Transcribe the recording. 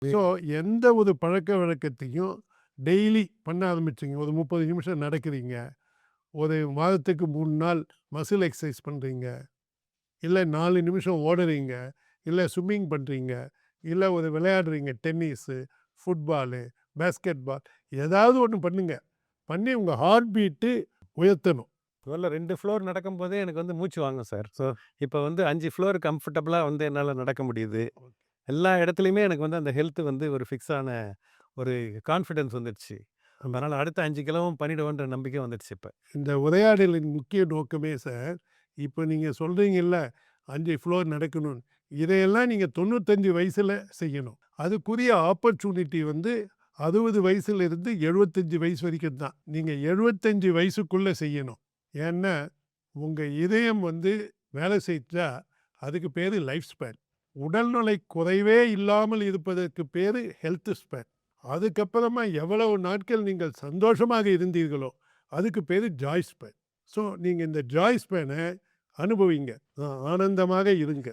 So எந்த ஒரு பழக்கவழக்கத்தையும் daily பண்ண ஆரம்பிச்சீங்க. ஒரு 30 நிமிஷம் நடக்கிறீங்க. ஒரு மாதத்துக்கு 3 நாள் மசில் எக்சர்சைஸ் பண்ணுறீங்க. இல்ல 4 நிமிஷம் ஓடுறீங்க. இல்ல ஸ்விம்மிங் பண்றீங்க. இல்ல ஒரு விளையாடுறீங்க. டென்னிஸு, ஃபுட்பாலு, பேஸ்கெட் பால் ஏதாவது ஒண்ணு பண்ணுங்க. பண்ணி உங்க ஹார்ட் பீட்டு உயர்த்தணும். முதல்ல 2 ஃப்ளோர் நடக்கும்போதே எனக்கு வந்து மூச்சு வாங்கும் சார். ஸோ, இப்ப வந்து 5 ஃப்ளோர் கம்ஃபர்டபுளா வந்து என்னால நடக்க முடியுது. எல்லா இடத்துலயுமே எனக்கு வந்து அந்த ஹெல்த் வந்து ஒரு ஃபிக்ஸ் ஆன ஒரு கான்ஃபிடன்ஸ் வந்துடுச்சு. ஆமா. அதனால அடுத்த 5 கிலோவும் பண்ணிடுவேன்ற நம்பிக்கை வந்துடுச்சு இப்ப. இந்த உரையாடலின் முக்கிய நோக்கமே சார், இப்ப நீங்க சொல்றீங்கல்ல, 5 ஃப்ளோர் நடக்கணும்னு. இதையெல்லாம் நீங்க 95 வயசுல செய்யணும். அதுக்குரிய ஆப்பர்ச்சுனிட்டி வந்து 60 வயசுலேருந்து 75 வயசு வரைக்கும் தான். நீங்க 75 வயசுக்குள்ள செய்யணும். ஏன்னா, உங்க இதயம் வந்து வேலை செஞ்சா, அதுக்கு பேரு லைஃப் ஸ்பேன். உடல்நலை குறைவே இல்லாமல் இருப்பதற்கு பேரு ஹெல்த் ஸ்பேன். அதுக்கப்புறமா எவ்வளவு நாட்கள் நீங்கள் சந்தோஷமாக இருந்தீர்களோ, அதுக்கு பேரு ஜாய் ஸ்பேன். ஸோ நீங்க இந்த ஜாய் ஸ்பேன அனுபவிங்க. ஆனந்தமாக இருங்க.